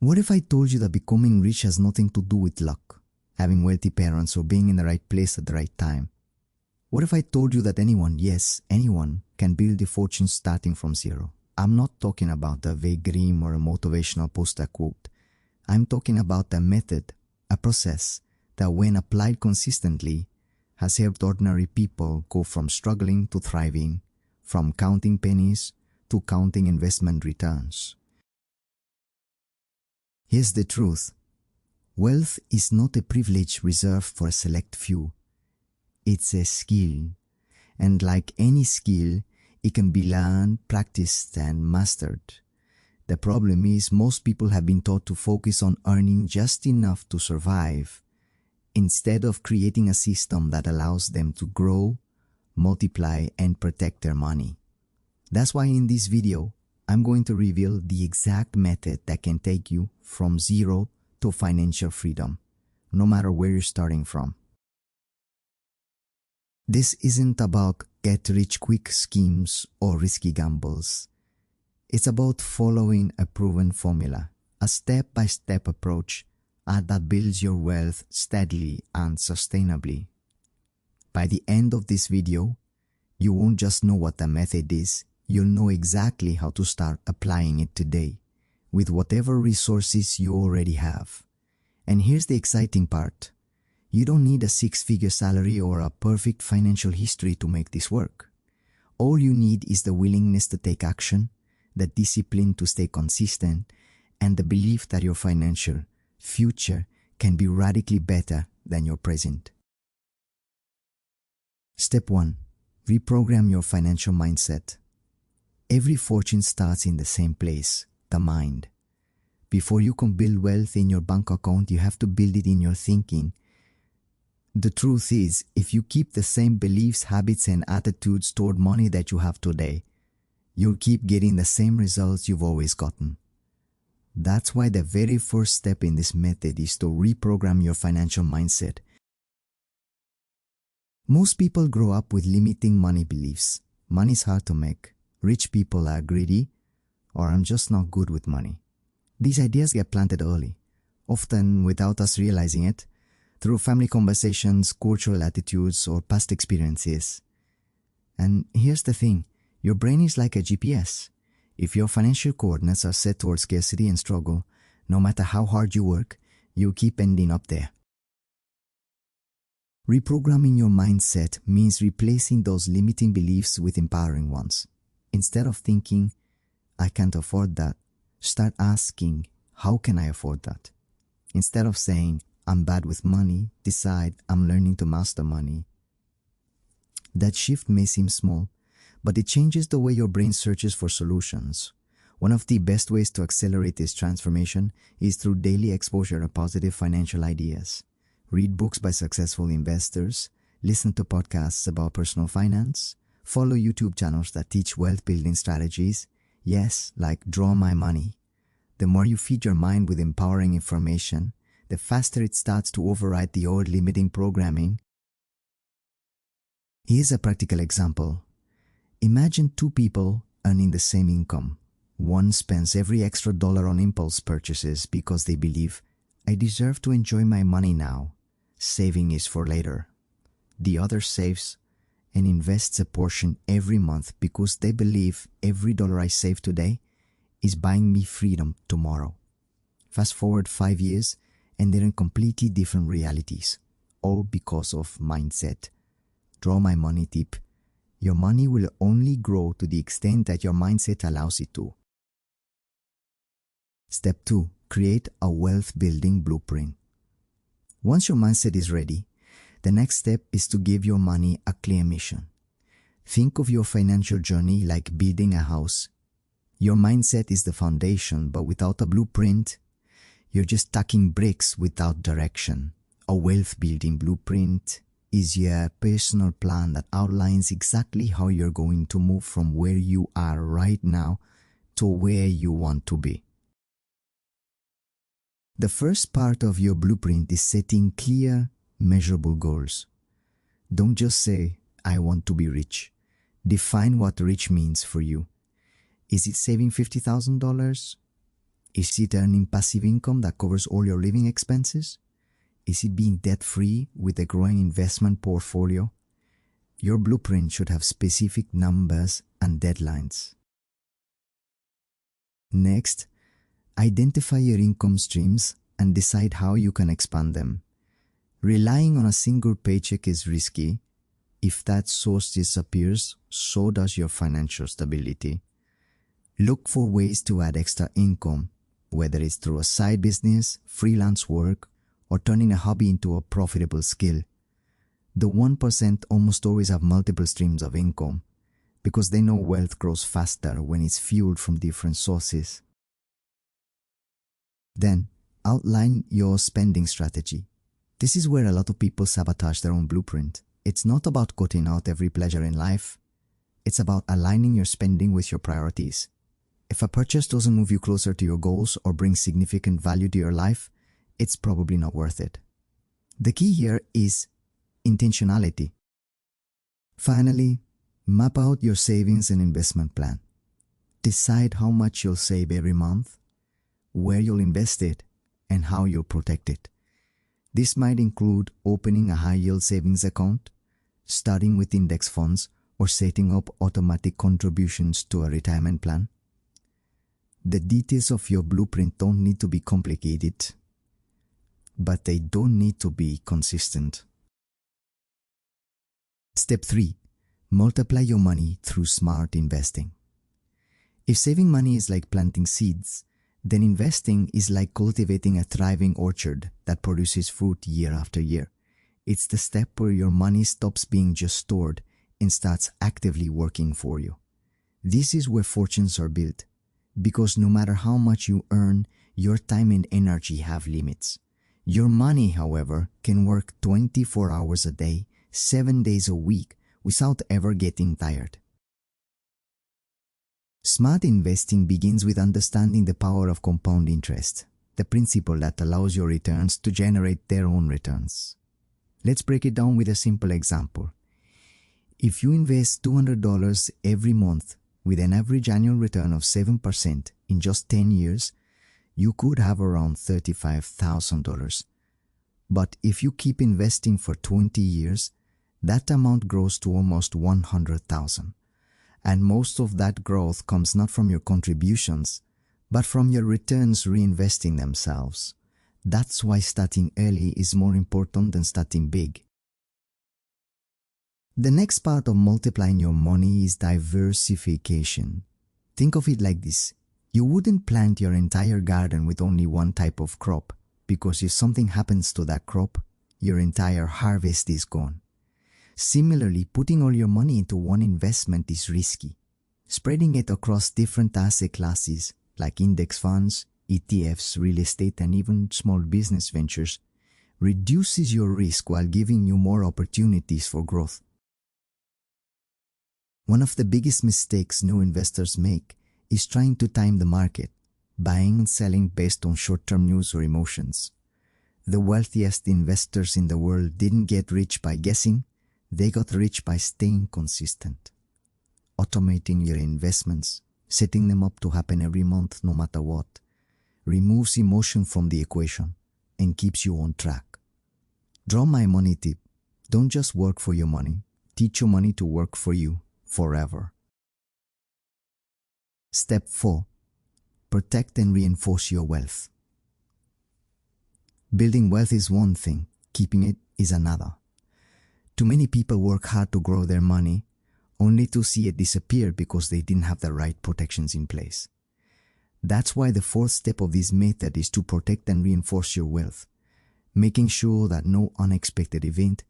What if I told you that becoming rich has nothing to do with luck, having wealthy parents, or being in the right place at the right time? What if I told you that anyone, yes, anyone, can build a fortune starting from zero? I'm not talking about a vague dream or a motivational poster quote. I'm talking about a method, a process that when applied consistently has helped ordinary people go from struggling to thriving, from counting pennies to counting investment returns. Here's the truth. Wealth is not a privilege reserved for a select few. It's a skill. And like any skill, it can be learned, practiced, and mastered. The problem is most people have been taught to focus on earning just enough to survive, instead of creating a system that allows them to grow, multiply, and protect their money. That's why in this video, I'm going to reveal the exact method that can take you from zero to financial freedom, no matter where you're starting from. This isn't about get-rich-quick schemes or risky gambles. It's about following a proven formula, a step-by-step approach that builds your wealth steadily and sustainably. By the end of this video, you won't just know what the method is, you'll know exactly how to start applying it today, with whatever resources you already have. And here's the exciting part. You don't need a six-figure salary or a perfect financial history to make this work. All you need is the willingness to take action, the discipline to stay consistent, and the belief that your financial future can be radically better than your present. Step 1. Reprogram your financial mindset. Every fortune starts in the same place, the mind. Before you can build wealth in your bank account, you have to build it in your thinking. The truth is, if you keep the same beliefs, habits, and attitudes toward money that you have today, you'll keep getting the same results you've always gotten. That's why the very first step in this method is to reprogram your financial mindset. Most people grow up with limiting money beliefs. Money's hard to make. Rich people are greedy, or I'm just not good with money. These ideas get planted early, often without us realizing it, through family conversations, cultural attitudes, or past experiences. And here's the thing, your brain is like a GPS. If your financial coordinates are set towards scarcity and struggle, no matter how hard you work, you'll keep ending up there. Reprogramming your mindset means replacing those limiting beliefs with empowering ones. Instead of thinking, I can't afford that, start asking, how can I afford that? Instead of saying, I'm bad with money, decide, I'm learning to master money. That shift may seem small, but it changes the way your brain searches for solutions. One of the best ways to accelerate this transformation is through daily exposure to positive financial ideas. Read books by successful investors, listen to podcasts about personal finance, follow YouTube channels that teach wealth building strategies, yes, like Draw My Money. The more you feed your mind with empowering information, the faster it starts to override the old limiting programming. Here's a practical example. Imagine two people earning the same income. One spends every extra dollar on impulse purchases because they believe, I deserve to enjoy my money now. Saving is for later. The other saves and invests a portion every month because they believe every dollar I save today is buying me freedom tomorrow. Fast forward 5 years and they're in completely different realities, all because of mindset. Draw my money tip. Your money will only grow to the extent that your mindset allows it to. Step 2. Create a wealth building blueprint. Once your mindset is ready, the next step is to give your money a clear mission. Think of your financial journey like building a house. Your mindset is the foundation, but without a blueprint, you're just stacking bricks without direction. A wealth building blueprint is your personal plan that outlines exactly how you're going to move from where you are right now to where you want to be. The first part of your blueprint is setting clear, measurable goals. Don't just say, I want to be rich. Define what rich means for you. Is it saving $50,000? Is it earning passive income that covers all your living expenses? Is it being debt-free with a growing investment portfolio? Your blueprint should have specific numbers and deadlines. Next, identify your income streams and decide how you can expand them. Relying on a single paycheck is risky. If that source disappears, so does your financial stability. Look for ways to add extra income, whether it's through a side business, freelance work, or turning a hobby into a profitable skill. The 1% almost always have multiple streams of income because they know wealth grows faster when it's fueled from different sources. Then, outline your spending strategy. This is where a lot of people sabotage their own blueprint. It's not about cutting out every pleasure in life. It's about aligning your spending with your priorities. If a purchase doesn't move you closer to your goals or bring significant value to your life, it's probably not worth it. The key here is intentionality. Finally, map out your savings and investment plan. Decide how much you'll save every month, where you'll invest it, and how you'll protect it. This might include opening a high-yield savings account, starting with index funds, or setting up automatic contributions to a retirement plan. The details of your blueprint don't need to be complicated, but they don't need to be consistent. Step 3. Multiply your money through smart investing. If saving money is like planting seeds, then investing is like cultivating a thriving orchard that produces fruit year after year. It's the step where your money stops being just stored and starts actively working for you. This is where fortunes are built, because no matter how much you earn, your time and energy have limits. Your money, however, can work 24 hours a day, 7 days a week, without ever getting tired. Smart investing begins with understanding the power of compound interest, the principle that allows your returns to generate their own returns. Let's break it down with a simple example. If you invest $200 every month with an average annual return of 7% in just 10 years, you could have around $35,000. But if you keep investing for 20 years, that amount grows to almost $100,000. And most of that growth comes not from your contributions, but from your returns reinvesting themselves. That's why starting early is more important than starting big. The next part of multiplying your money is diversification. Think of it like this. You wouldn't plant your entire garden with only one type of crop, because if something happens to that crop, your entire harvest is gone. Similarly, putting all your money into one investment is risky. Spreading it across different asset classes like index funds, ETFs, real estate, and even small business ventures reduces your risk while giving you more opportunities for growth. One of the biggest mistakes new investors make is trying to time the market, buying and selling based on short-term news or emotions. The wealthiest investors in the world didn't get rich by guessing. They got rich by staying consistent, automating your investments, setting them up to happen every month no matter what, removes emotion from the equation, and keeps you on track. Draw my money tip. Don't just work for your money. Teach your money to work for you forever. Step 4. Protect and reinforce your wealth. Building wealth is one thing, keeping it is another. Too many people work hard to grow their money, only to see it disappear because they didn't have the right protections in place. That's why the fourth step of this method is to protect and reinforce your wealth, making sure that no unexpected event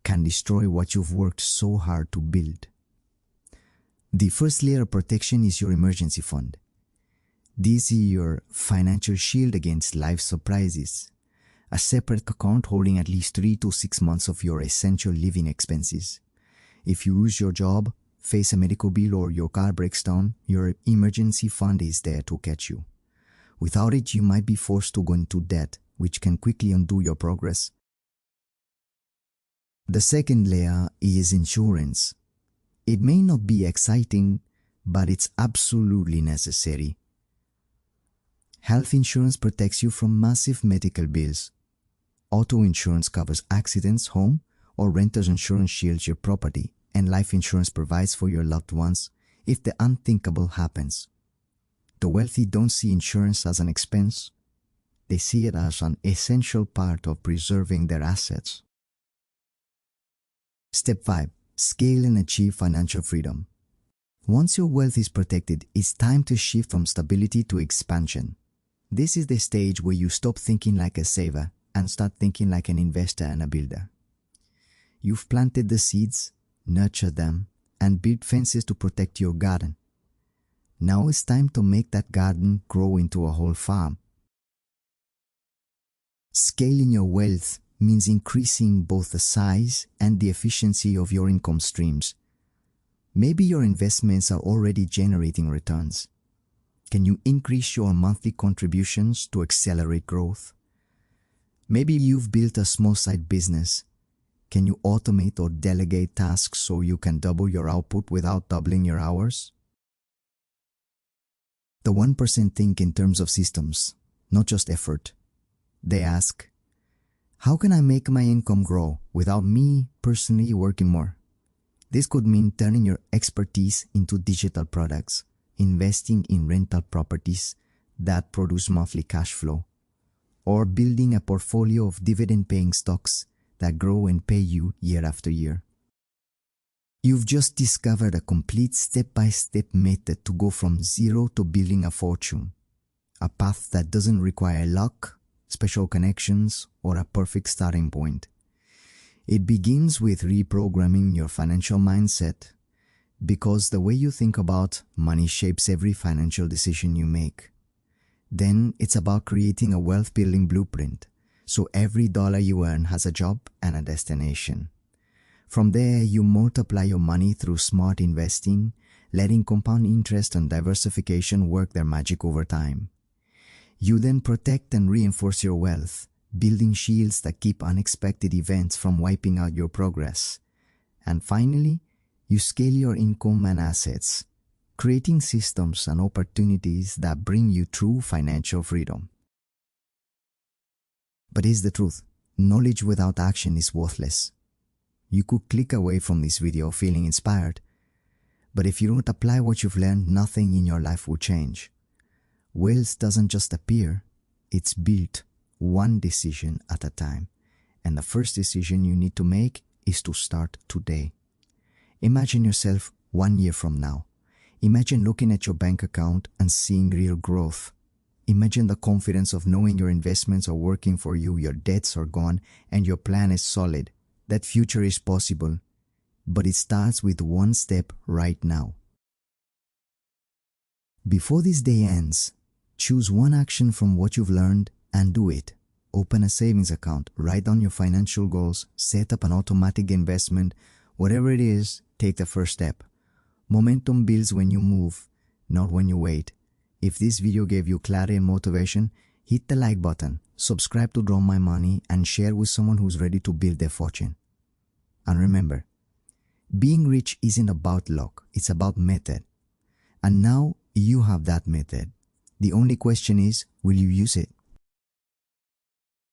can destroy what you've worked so hard to build. The first layer of protection is your emergency fund. This is your financial shield against life surprises. A separate account holding at least 3 to 6 months of your essential living expenses. If you lose your job, face a medical bill, or your car breaks down, your emergency fund is there to catch you. Without it, you might be forced to go into debt, which can quickly undo your progress. The second layer is insurance. It may not be exciting, but it's absolutely necessary. Health insurance protects you from massive medical bills. Auto insurance covers accidents, home or renter's insurance shields your property, and life insurance provides for your loved ones if the unthinkable happens. The wealthy don't see insurance as an expense. They see it as an essential part of preserving their assets. Step 5. Scale and achieve financial freedom. Once your wealth is protected, it's time to shift from stability to expansion. This is the stage where you stop thinking like a saver and start thinking like an investor and a builder. You've planted the seeds, nurtured them, and built fences to protect your garden. Now it's time to make that garden grow into a whole farm. Scaling your wealth means increasing both the size and the efficiency of your income streams. Maybe your investments are already generating returns. Can you increase your monthly contributions to accelerate growth? Maybe you've built a small side business. Can you automate or delegate tasks so you can double your output without doubling your hours? The 1% think in terms of systems, not just effort. They ask, how can I make my income grow without me personally working more? This could mean turning your expertise into digital products, investing in rental properties that produce monthly cash flow, or building a portfolio of dividend-paying stocks that grow and pay you year after year. You've just discovered a complete step-by-step method to go from zero to building a fortune, a path that doesn't require luck, special connections, or a perfect starting point. It begins with reprogramming your financial mindset, because the way you think about money shapes every financial decision you make. Then it's about creating a wealth-building blueprint, so every dollar you earn has a job and a destination. From there, you multiply your money through smart investing, letting compound interest and diversification work their magic over time. You then protect and reinforce your wealth, building shields that keep unexpected events from wiping out your progress. And finally, you scale your income and assets, creating systems and opportunities that bring you true financial freedom. But here's the truth, knowledge without action is worthless. You could click away from this video feeling inspired, but if you don't apply what you've learned, nothing in your life will change. Wealth doesn't just appear, it's built one decision at a time. And the first decision you need to make is to start today. Imagine yourself 1 year from now. Imagine looking at your bank account and seeing real growth. Imagine the confidence of knowing your investments are working for you, your debts are gone, and your plan is solid. That future is possible, but it starts with one step right now. Before this day ends, choose one action from what you've learned and do it. Open a savings account, write down your financial goals, set up an automatic investment. Whatever it is, take the first step. Momentum builds when you move, not when you wait. If this video gave you clarity and motivation, hit the like button, subscribe to Draw My Money, and share with someone who's ready to build their fortune. And remember, being rich isn't about luck, it's about method. And now you have that method. The only question is, will you use it?